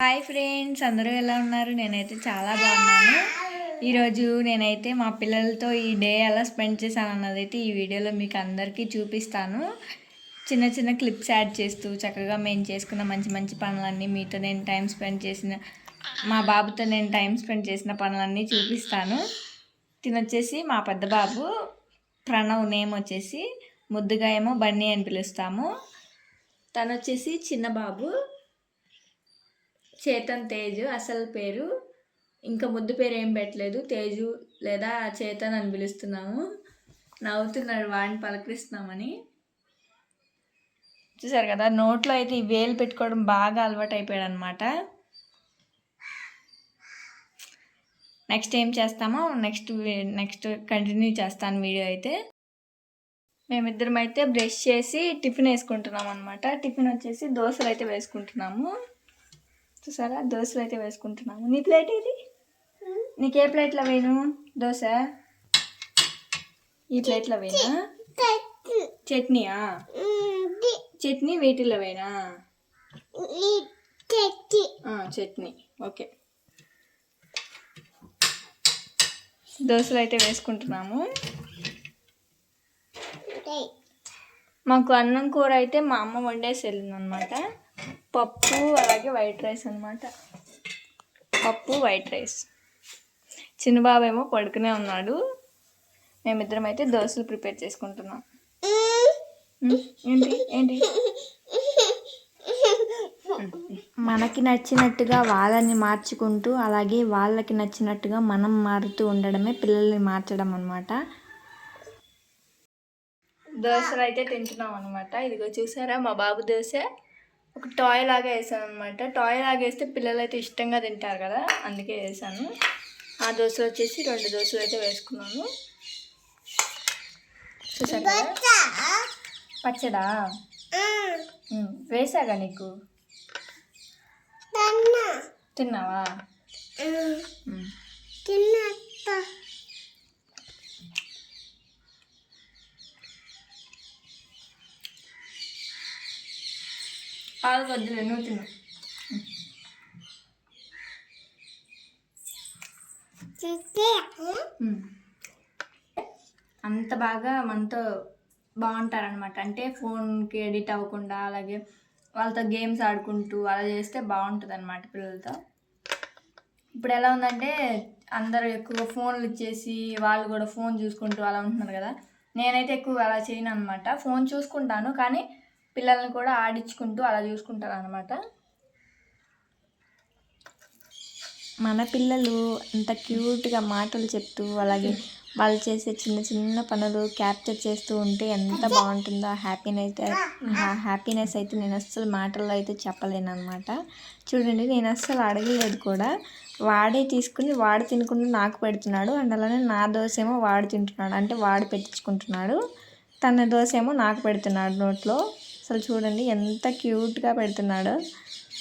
Hi friends, అందరూ ఎలా ఉన్నారు? నేనైతే చాలా బాగున్నాను. ఈరోజు నేనైతే మా పిల్లలతో ఈ డే ఎలా స్పెండ్ చేశాను అన్నదైతే ఈ వీడియోలో మీకు అందరికీ చూపిస్తాను. చిన్న చిన్న క్లిప్స్ యాడ్ చేస్తూ చక్కగా మేము చేసుకున్న మంచి మంచి పనులన్నీ, మీతో నేను టైం స్పెండ్ చేసిన, మా బాబుతో నేను టైం స్పెండ్ చేసిన పనులన్నీ చూపిస్తాను. తినొచ్చేసి మా పెద్ద బాబు ప్రణవ్, నేమ్ వచ్చేసి ముద్దుగా ఏమో బన్నీ అని పిలుస్తాము. తను వచ్చేసి చిన్న బాబు చేతన్ తేజు అసలు పేరు. ఇంకా ముద్దు పేరు ఏం పెట్టలేదు, తేజు లేదా చేతన్ అని పిలుస్తున్నాము. నవ్వుతున్నాడు వాడిని పలకరిస్తున్నామని. చూసారు కదా, నోట్లో అయితే ఈ వేలు పెట్టుకోవడం బాగా అలవాటు అయిపోయాడు అనమాట. నెక్స్ట్ ఏం చేస్తామో నెక్స్ట్ కంటిన్యూ చేస్తాను వీడియో అయితే. మేమిద్దరం అయితే బ్రష్ చేసి టిఫిన్ వేసుకుంటున్నాం అనమాట. టిఫిన్ వచ్చేసి దోశలు అయితే వేసుకుంటున్నాము. చూసారా, దోశలు అయితే వేసుకుంటున్నాము. నీ ప్లేట్ ఇది? నీకే ప్లేట్లో వేయను దోశ? ఈ ప్లేట్లో వేయనా? చట్నీయా? చట్నీ వీటిల్లో వేయనా? చట్నీ ఓకే. దోశలు అయితే వేసుకుంటున్నాము. మాకు అన్నం కూర అయితే మా అమ్మ వండేసి వెళ్ళింది అనమాట. పప్పు అలాగే వైట్ రైస్ అనమాట. పప్పు వైట్ రైస్. చిన్నబాబు ఏమో పడుకునే ఉన్నాడు. మేమిద్దరం అయితే దోశలు ప్రిపేర్ చేసుకుంటున్నాం. ఏంటి ఏంటి? మనకి నచ్చినట్టుగా వాళ్ళని మార్చుకుంటూ, అలాగే వాళ్ళకి నచ్చినట్టుగా మనం మారుతూ ఉండడమే పిల్లల్ని మార్చడం అనమాట. దోశలు అయితే తింటున్నాం అనమాట. ఇదిగో చూసారా, మా బాబు దోశ ఒక టాయ్ లాగా వేసాను అనమాట. టాయ్ లాగా వేస్తే పిల్లలు అయితే ఇష్టంగా తింటారు కదా, అందుకే వేసాను. ఆ దోశ వచ్చేసి 2 దోశలు అయితే వేసుకున్నాను. చూసారు కదా, పచ్చడా వేసాగా నీకు? తిన్నావా? పాలు వద్దులే, నువ్వు తిను. అంత బాగా మనతో బాగుంటారనమాట. అంటే ఫోన్కి ఎడిట్ అవ్వకుండా, అలాగే వాళ్ళతో గేమ్స్ ఆడుకుంటూ అలా చేస్తే బాగుంటుంది అనమాట పిల్లలతో. ఇప్పుడు ఎలా ఉందంటే అందరూ ఎక్కువగా ఫోన్లు ఇచ్చేసి వాళ్ళు కూడా ఫోన్ చూసుకుంటూ అలా ఉంటున్నారు కదా. నేనైతే ఎక్కువగా అలా చేయను అనమాట. ఫోన్ చూసుకుంటాను, కానీ పిల్లల్ని కూడా ఆడించుకుంటూ అలా చూసుకుంటాను అనమాట. మన పిల్లలు అంత క్యూట్గా మాటలు చెప్తూ, అలాగే వాళ్ళు చేసే చిన్న చిన్న పనులు క్యాప్చర్ చేస్తూ ఉంటే ఎంత బాగుంటుందో. హ్యాపీనెస్ అయితే నేను అస్సలు మాటల్లో అయితే చెప్పలేను అనమాట. చూడండి, నేను అస్సలు అడగలేదు కూడా. వాడే తీసుకుని వాడు తినకుండా నాకు పెడుతున్నాడు. అండ్ అలానే నా దోశ ఏమో వాడు తింటున్నాడు, అంటే వాడు పెట్టించుకుంటున్నాడు. తన దోశ ఏమో నాకు పెడుతున్నాడు నోట్లో. అసలు చూడండి ఎంత క్యూట్గా పెడుతున్నాడు.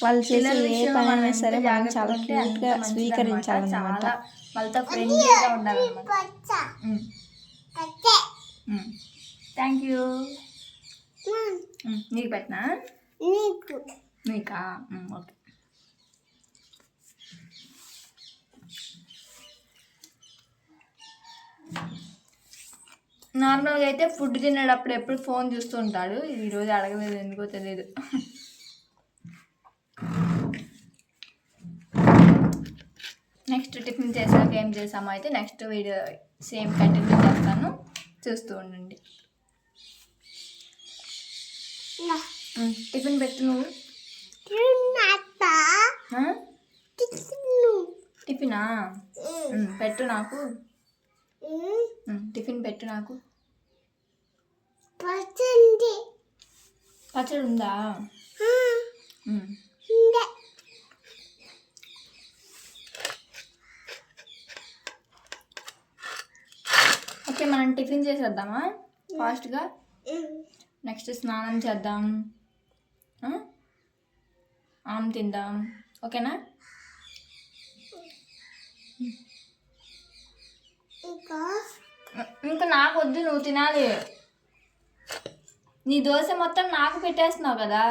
వాళ్ళు చేసే ఏ పనైనా సరే మనం చాలా క్యూట్గా స్వీకరించాలన్నమాట. వాళ్ళతో ఫ్రెండ్లీగా ఉండాలన్నమాట. Thank you. నీకు పెట్టినా? నీకా? ఓకే. నార్మల్గా అయితే ఫుడ్ తినేటప్పుడు ఎప్పుడు ఫోన్ చూస్తూ ఉంటాడు. ఈరోజు అడగలేదు, ఎందుకో తెలియదు. నెక్స్ట్ టిఫిన్ చేసాక ఏం చేసామో అయితే నెక్స్ట్ వీడియో సేమ్ కంటిన్యూ చేస్తాను, చూస్తూ ఉండండి. టిఫిన్ పెట్టు నువ్వు. టిఫినా? పెట్టు నాకు. టిఫిన్ పెట్టు నాకు. పచ్చడి ఉందా? ఓకే, మనం టిఫిన్ చేసేద్దామా ఫాస్ట్గా? నెక్స్ట్ స్నానం చేద్దాం, ఆమ్ తిందాం. ఓకేనా? ఇంకా నాకు వద్దు, నువ్వు తినాలి. నీ దోశ మొత్తం నాకు పెట్టేస్తున్నావు కదా.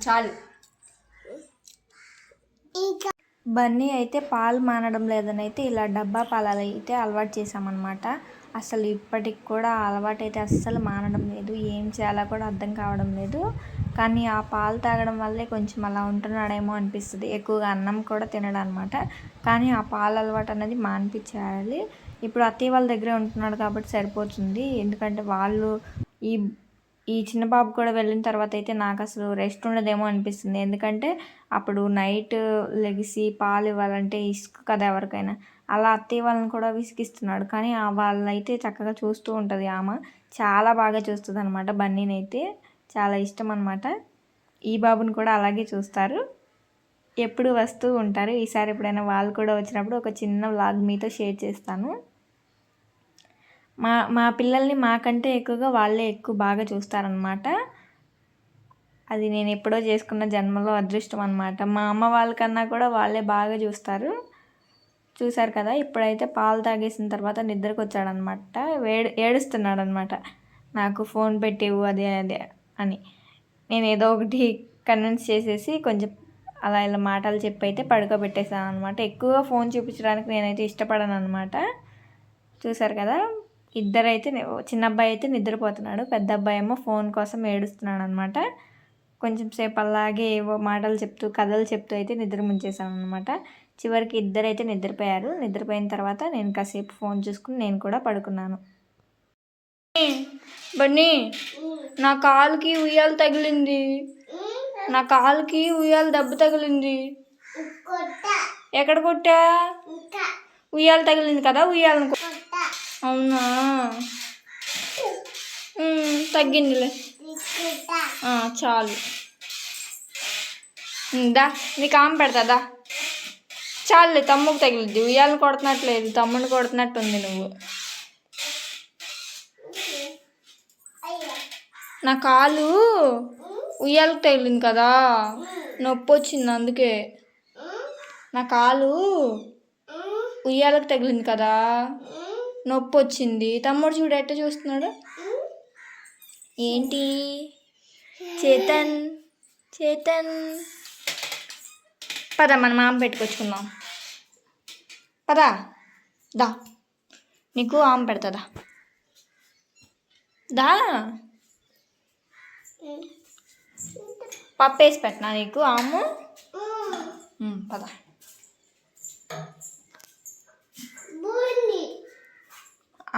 చాలు. బన్నీ అయితే పాలు మానడం లేదని అయితే ఇలా డబ్బా పాలు అయితే అలవాటు చేసామన్నమాట. అసలు ఇప్పటికి కూడా అలవాటు అయితే అస్సలు మానడం లేదు. ఏం చేయాలో కూడా అర్థం కావడం లేదు. కానీ ఆ పాలు తాగడం వల్లే కొంచెం అలా ఉంటున్నాడేమో అనిపిస్తుంది. ఎక్కువగా అన్నం కూడా తినడం అనమాట. కానీ ఆ పాలు అలవాటు అనేది మానిపించేయాలి. ఇప్పుడు అత్తయ్య వాళ్ళ దగ్గరే ఉంటున్నాడు కాబట్టి సరిపోతుంది. ఎందుకంటే వాళ్ళు ఈ చిన్న బాబు కూడా వెళ్ళిన తర్వాత అయితే నాకు అసలు రెస్ట్ ఉండదేమో అనిపిస్తుంది. ఎందుకంటే అప్పుడు నైట్ లెగిసి పాలు ఇవ్వాలంటే ఇసుక కదా ఎవరికైనా. అలా అత్తయ్య వాళ్ళని కూడా విసిగిస్తున్నాడు. కానీ వాళ్ళైతే చక్కగా చూస్తూ ఉంటుంది. ఆమె చాలా బాగా చూస్తుంది అనమాట. బన్నీని అయితే చాలా ఇష్టం అనమాట. ఈ బాబుని కూడా అలాగే చూస్తారు. ఎప్పుడు వస్తూ ఉంటారు. ఈసారి ఎప్పుడైనా వాళ్ళు కూడా వచ్చినప్పుడు ఒక చిన్న వ్లాగ్ మీతో షేర్ చేస్తాను. మా పిల్లల్ని మాకంటే ఎక్కువగా వాళ్ళే ఎక్కువ బాగా చూస్తారనమాట. అది నేను ఎప్పుడో చేసుకున్న జన్మలో అదృష్టం అనమాట. మా అమ్మ వాళ్ళకన్నా కూడా వాళ్ళే బాగా చూస్తారు. చూశారు కదా, ఇప్పుడైతే పాలు తాగేసిన తర్వాత నిద్రకు వచ్చాడనమాట. ఏడుస్తున్నాడు అనమాట. నాకు ఫోన్ పెట్టేవు అదే అదే అని. నేను ఏదో ఒకటి కన్విన్స్ చేసేసి కొంచెం అలా ఇలా మాటలు చెప్పి అయితే పడుకోబెట్టేసాను అనమాట. ఎక్కువగా ఫోన్ చూపించడానికి నేనైతే ఇష్టపడను అనమాట. చూశారు కదా, ఇద్దరైతే చిన్న అబ్బాయి అయితే నిద్రపోతున్నాడు. పెద్ద అబ్బాయి ఏమో ఫోన్ కోసం ఏడుస్తున్నాడు అనమాట. కొంచెం సేపు అలాగే ఏవో మాటలు చెప్తూ కథలు చెప్తూ అయితే నిద్ర ముంచేసాను అనమాట. చివరికి ఇద్దరైతే నిద్రపోయారు. నిద్రపోయిన తర్వాత నేను కాసేపు ఫోన్ చూసుకుని నేను కూడా పడుకున్నాను. బన్నీ, నా కాలుకి ఉయ్యాల తగిలింది. నా కాలుకి ఉయ్యాల దెబ్బ తగిలింది. ఎక్కడ కొట్టా? ఉయ్యాల తగిలింది కదా, ఉయ్యాలను. అవునా, తగ్గిందిలే. చాలు. దా, నీకు ఆమె పెడతాదా? చాలులే, తమ్ముకు తగిలిద్ది. ఉయ్యాలను కొడుతున్నట్లేదు, తమ్ముడిని కొడుతున్నట్టు ఉంది నువ్వు. నా కాలు ఉయ్యాలకు తగిలింది కదా, నొప్పి వచ్చింది అందుకే. నా కాలు ఉయ్యాలకు తగిలింది కదా, నొప్పి వచ్చింది. తమ్ముడు చూడు ఎట్ట చూస్తున్నాడు. ఏంటి చేతన్ చేతన్, పద మన మామ పెట్టుకొచ్చుకుందాం. పదా, దా, నీకు ఆమె పెడతాదా? దా, పప్పు వేసి పెట్టినా నీకు ఆము. పద.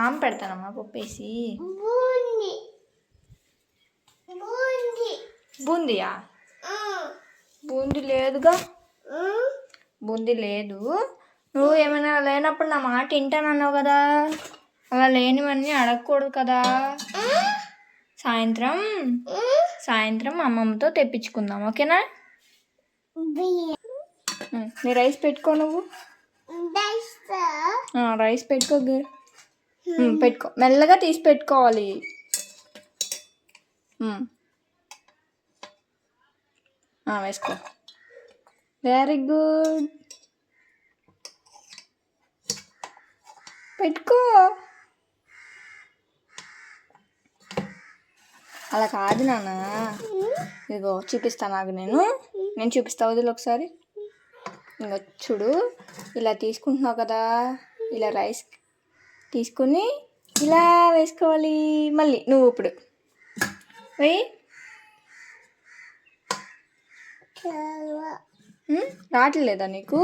ఆమె పెడతానమ్మా పప్పు వేసి. బూందీయా? బూందీ లేదుగా. బూందీ లేదు. నువ్వు ఏమైనా లేనప్పుడు నా మాట వింటానన్నావు కదా, అలా లేనివన్నీ అడగకూడదు కదా. సాయంత్రం అమ్మమ్మతో తెప్పించుకుందాం, ఓకేనా? నీ రైస్ పెట్టుకో. నువ్వు రైస్ పెట్టుకో. పెట్టుకో, మెల్లగా తీసి పెట్టుకోవాలి. వేసుకో. Very good. పెట్టుకో. అలా కాదు నాన్న, ఇదిగో చూపిస్తాను నాకు. నేను చూపిస్తా, వదిలి ఒకసారి. ఇంకో చూడు, ఇలా తీసుకుంటున్నావు కదా, ఇలా రైస్ తీసుకుని ఇలా వేసుకోవాలి. మళ్ళీ నువ్వు ఇప్పుడు వెయ్యి. రావట్లేదా నీకు?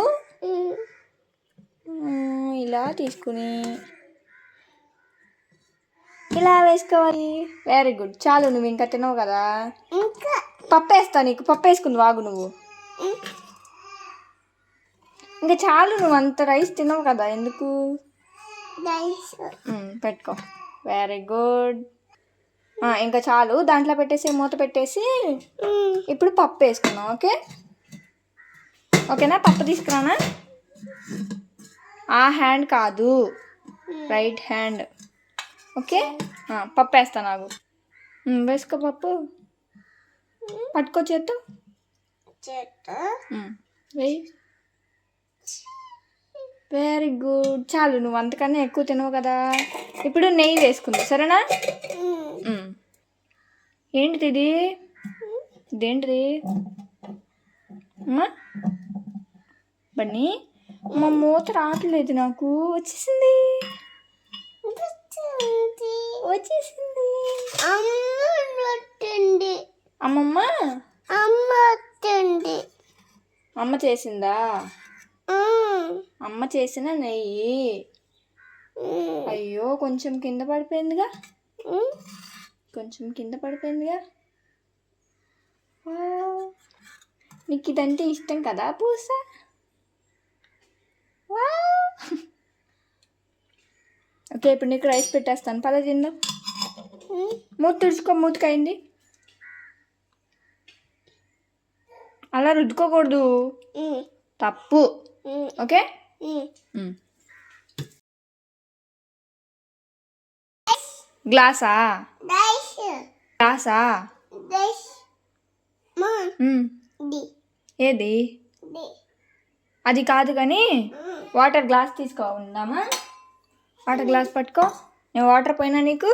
ఇలా తీసుకుని ఇలా వేసుకోవాలి. Very good. చాలు, నువ్వు ఇంకా తినవు కదా. పప్పు వేస్తా నీకు. పప్పు వేసుకుంది వాగు నువ్వు. ఇంకా చాలు, నువ్వు అంత రైస్ తినవు కదా, ఎందుకు? పెట్టుకో. Very good. ఇంకా చాలు, దాంట్లో పెట్టేసి మూత పెట్టేసి ఇప్పుడు పప్పు వేసుకుందాం. ఓకేనా? పప్పు తీసుకురానా? ఆ హ్యాండ్ కాదు, రైట్ హ్యాండ్. ఓకే, పప్పు వేస్తా నాకు. వేసుకో పప్పు. పట్టుకో చేత్తో. వెయ్యి. Very good. చాలు, నువ్వు అంతకన్నా ఎక్కువ తినవు కదా. ఇప్పుడు నెయ్యి వేసుకుంది, సరేనా? ఏంటిది ఇది? ఇదేంటిది అమ్మా? బన్నీ మా మూత రావట్లేదు, నాకు వచ్చేసింది వచ్చేసింది. అమ్మమ్మ అమ్మ చేసిందా? అమ్మ చేసిన నెయ్యి. అయ్యో కొంచెం కింద పడిపోయిందిగా, కొంచెం కింద పడిపోయిందిగా. నీకు ఇదంటే ఇష్టం కదా పూస? ఓకే, ఇప్పుడు నీకు రైస్ పెట్టేస్తాను, పద తిందాం. మూత తుడుచుకో, మూతకైంది. అలా రుద్దుకోకూడదు, తప్పు. ఓకే, గ్లాసా గ్లాసా ఏది? అది కాదు కానీ వాటర్ గ్లాస్ తీసుకో, ఉందామా? వాటర్ గ్లాస్ పట్టుకో. నేను వాటర్ పోయినా నీకు?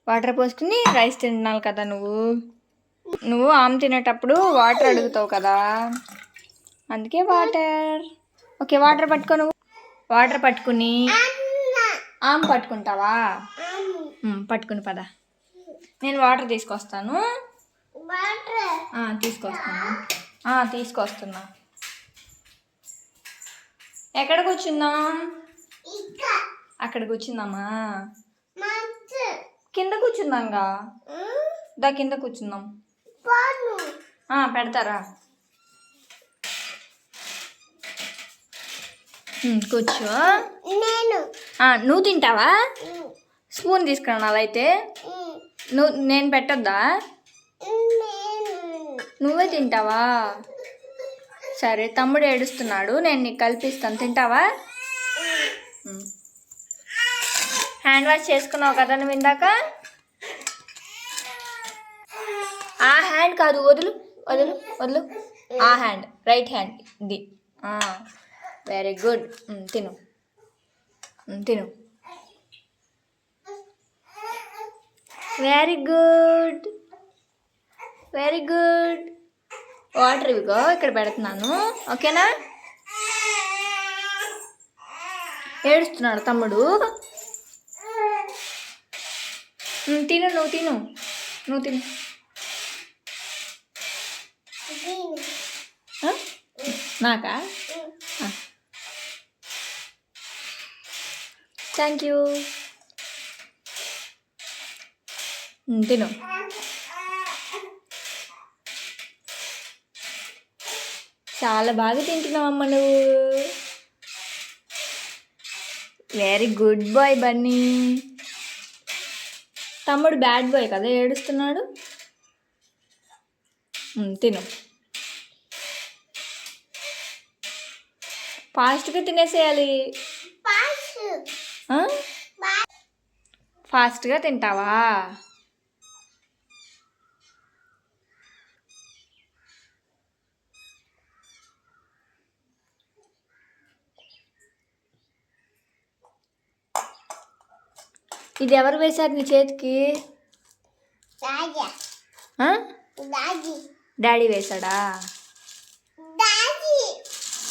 వాటర్ పోసుకుని రైస్ తింటున్నావు కదా నువ్వు ఆమె తినేటప్పుడు వాటర్ అడుగుతావు కదా, అందుకే వాటర్. ఓకే, వాటర్ పట్టుకో. నువ్వు వాటర్ పట్టుకుని ఆమె పట్టుకుంటావా? పట్టుకుని పద, నేను వాటర్ తీసుకొస్తాను. తీసుకొస్తున్నా. ఎక్కడ కూర్చుందాం? అక్కడ కూర్చుందామా? కింద కూర్చుందాంగా, దా కింద కూర్చుందాం. పెడతారా? కూర్చో. నువ్వు తింటావా? స్పూన్ తీసుకురా. అలా అయితే నేను పెట్టొద్దా? నువ్వే తింటావా? సరే, తమ్ముడు ఏడుస్తున్నాడు, నేను నీకు కల్పిస్తాను, తింటావా? హ్యాండ్ వాష్ చేసుకున్నావు కదా నువ్వు ఇందాక? ఆ హ్యాండ్ కాదు, వదులు వదులు వదులు. ఆ హ్యాండ్, రైట్ హ్యాండ్ ఇది. Very good. తిను తిను. Very good, very good. Water ఇవిగో ఇక్కడ పెడుతున్నాను, ఓకేనా? ఏడుస్తున్నాడు తమ్ముడు. తిను, నువ్వు తిను, నువ్వు తిను. నాకా? Thank you. తిను. చాలా బాగా తింటున్నావమ్మ నువ్వు. Very good boy Bunny. తమ్ముడు బ్యాడ్ బాయ్ కదా, ఏడుస్తున్నాడు. తిను. ఫాస్ట్గా తినేసేయాలి. ఫాస్ట్గా తింటావా? ఇది ఎవరు వేశారు నీ చేతికి? డాడీ వేశాడా?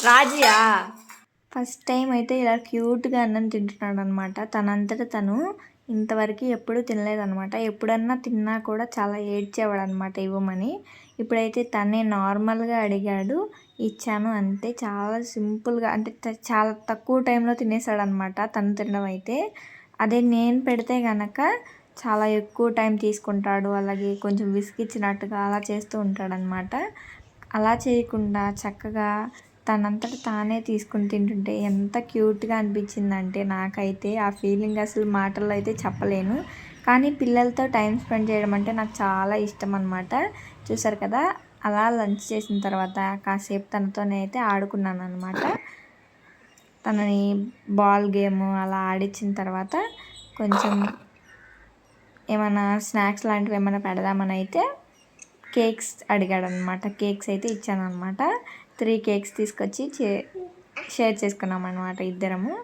రాజీయా? ఫస్ట్ టైం అయితే ఇలా క్యూట్గా అన్నం తింటున్నాడు అనమాట. తనంతట తను ఇంతవరకు ఎప్పుడు తినలేదనమాట. ఎప్పుడన్నా తిన్నా కూడా చాలా ఏడ్చేవాడు అనమాట ఇవ్వమని. ఇప్పుడైతే తనే నార్మల్గా అడిగాడు, ఇచ్చాను అంతే. చాలా సింపుల్గా, అంటే చాలా తక్కువ టైంలో తినేసాడు అనమాట తను తినడం అయితే. అదే నేను పెడితే కనుక చాలా ఎక్కువ టైం తీసుకుంటాడు, అలాగే కొంచెం విసిగిచ్చినట్టుగా అలా చేస్తూ ఉంటాడనమాట. అలా చేయకుండా చక్కగా తనంతట తానే తీసుకుని తింటుంటే ఎంత క్యూట్గా అనిపించిందంటే నాకైతే ఆ ఫీలింగ్ అసలు మాటల్లో అయితే చెప్పలేను. కానీ పిల్లలతో టైం స్పెండ్ చేయడం అంటే నాకు చాలా ఇష్టం అనమాట. చూసారు కదా, అలా లంచ్ చేసిన తర్వాత కాసేపు తనతోనే అయితే ఆడుకున్నాను అనమాట. తనని బాల్ గేమ్ అలా ఆడించిన తర్వాత కొంచెం ఏమైనా స్నాక్స్ లాంటివి ఏమైనా పెడదామని అయితే కేక్స్ అడిగాడు అనమాట. కేక్స్ అయితే ఇచ్చాను అనమాట. 3 కేక్స్ తీసుకొచ్చి షేర్ చేసుకున్నాం అనమాట ఇద్దరము.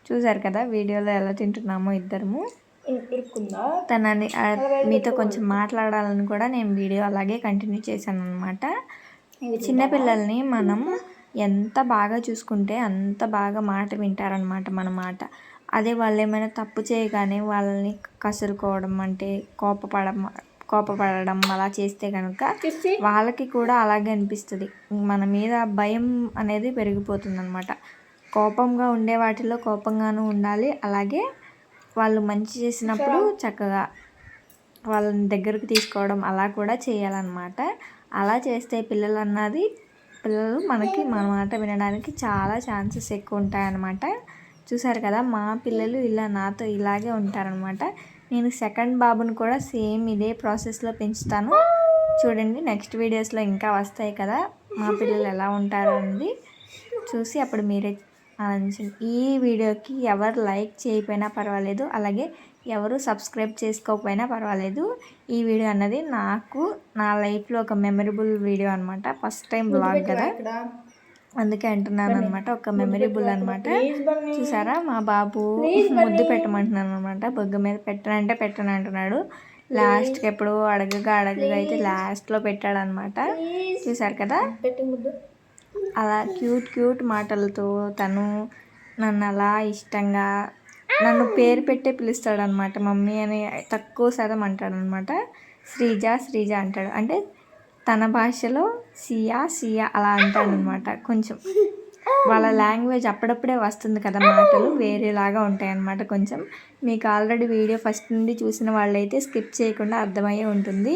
చూసారు కదా వీడియోలో ఎలా తింటున్నామో ఇద్దరము. తనని మీతో కొంచెం మాట్లాడాలని కూడా నేను వీడియో అలాగే కంటిన్యూ చేశాను అనమాట. చిన్నపిల్లల్ని మనం ఎంత బాగా చూసుకుంటే అంత బాగా మాట వింటారనమాట మన మాట. అదే వాళ్ళు ఏమైనా తప్పు చేయగానే వాళ్ళని కసురుకోవడం అంటే కోపపడడం అలా చేస్తే కనుక వాళ్ళకి కూడా అలాగే అనిపిస్తుంది. మన మీద భయం అనేది పెరిగిపోతుంది అనమాట. కోపంగా ఉండే వాటిలో కోపంగానూ ఉండాలి. అలాగే వాళ్ళు మంచి చేసినప్పుడు చక్కగా వాళ్ళని దగ్గరకు తీసుకోవడం అలా కూడా చేయాలన్నమాట. అలా చేస్తే పిల్లలు మనకి మన మాట వినడానికి చాలా ఛాన్సెస్ ఎక్కువ ఉంటాయన్నమాట. చూసారు కదా, మా పిల్లలు ఇలా నాతో ఇలాగే ఉంటారనమాట. నేను సెకండ్ బాబుని కూడా సేమ్ ఇదే ప్రాసెస్లో పెంచుతాను. చూడండి, నెక్స్ట్ వీడియోస్లో ఇంకా వస్తాయి కదా మా పిల్లలు ఎలా ఉంటారో అనేది చూసి అప్పుడు మీరే ఆలోచించండి. ఈ వీడియోకి ఎవరు లైక్ చేయకపోయినా పర్వాలేదు, అలాగే ఎవరు సబ్స్క్రైబ్ చేసుకోకపోయినా పర్వాలేదు. ఈ వీడియో అన్నది నాకు నా లైఫ్లో ఒక మెమరబుల్ వీడియో అనమాట. ఫస్ట్ టైం బ్లాగ్ కదా, అందుకే అంటున్నాను అనమాట. ఒక మెమరబుల్ అనమాట. చూసారా, మా బాబు ముద్దు పెట్టమంటున్నాను అనమాట. బొగ్గ మీద పెట్టనంటే పెట్టను అంటున్నాడు. లాస్ట్కి ఎప్పుడు అడగగా అయితే లాస్ట్లో పెట్టాడనమాట. చూసారు కదా, అలా క్యూట్ మాటలతో తను నన్ను అలా ఇష్టంగా నన్ను పేరు పెట్టే పిలుస్తాడనమాట. మమ్మీ అని తక్కువ శాతం అంటాడనమాట. శ్రీజ అంటాడు. అంటే తన భాషలో సియా అలా అంటాడనమాట. కొంచెం వాళ్ళ లాంగ్వేజ్ అప్పుడప్పుడే వస్తుంది కదా, మాటలు వేరేలాగా ఉంటాయి అన్నమాట. కొంచెం మీకు ఆల్రెడీ వీడియో ఫస్ట్ నుండి చూసిన వాళ్ళైతే స్కిప్ చేయకుండా అర్థమయ్యే ఉంటుంది.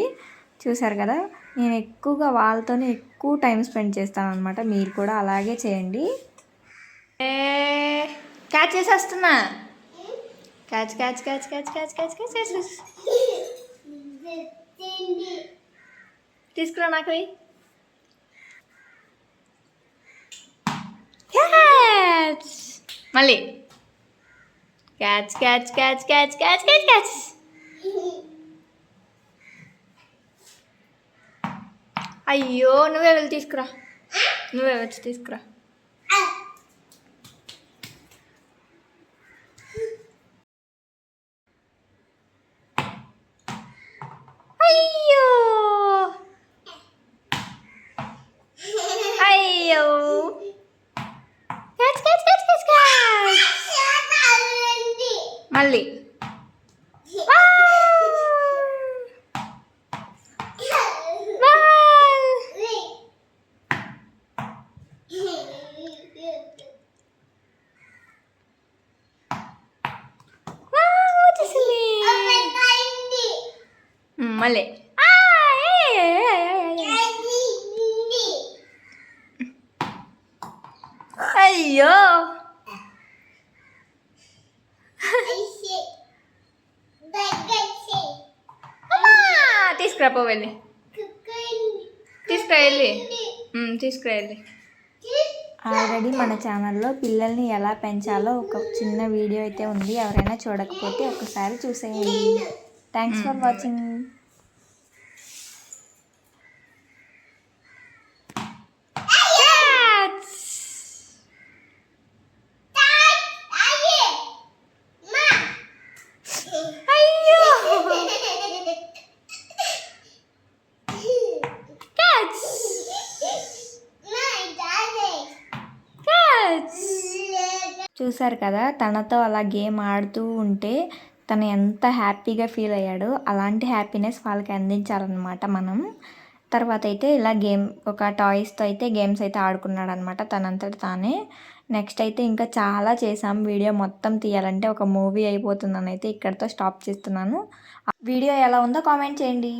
చూసారు కదా, నేను ఎక్కువగా వాళ్ళతోనే ఎక్కువ టైం స్పెండ్ చేస్తాను అనమాట. మీరు కూడా అలాగే చేయండి. క్యాచ్ చేసేస్తున్నా. క్యాచ్ తీసుకురా నాకు. మళ్ళీ క్యాచ్. అయ్యో, నువ్వే వెళ్ళి తీసుకురా. నువ్వే వచ్చి తీసుకురా. అయ్యో మళ్ళీ మళ్ళీ అయ్యో తీసుకురాపో వెళ్ళి తీసుకురా. ఆల్రెడీ మన ఛానల్లో పిల్లల్ని ఎలా పెంచాలో ఒక చిన్న వీడియో అయితే ఉంది. ఎవరైనా చూడకపోతే ఒకసారి చూసేయండి. Thanks for watching. చూసారు కదా, తనతో అలా గేమ్ ఆడుతూ ఉంటే తను ఎంత హ్యాపీగా ఫీల్ అయ్యాడో అలాంటి హ్యాపీనెస్ వాళ్ళకి అందించాలన్నమాట మనం. తర్వాత అయితే ఇలా ఒక టాయ్స్తో అయితే గేమ్స్ అయితే ఆడుకున్నాడు అనమాట తనంతట తానే. నెక్స్ట్ అయితే ఇంకా చాలా చేసాం. వీడియో మొత్తం తీయాలంటే ఒక మూవీ అయిపోతుందని అయితే ఇక్కడితో స్టాప్ చేస్తున్నాను. వీడియో ఎలా ఉందో కామెంట్ చేయండి.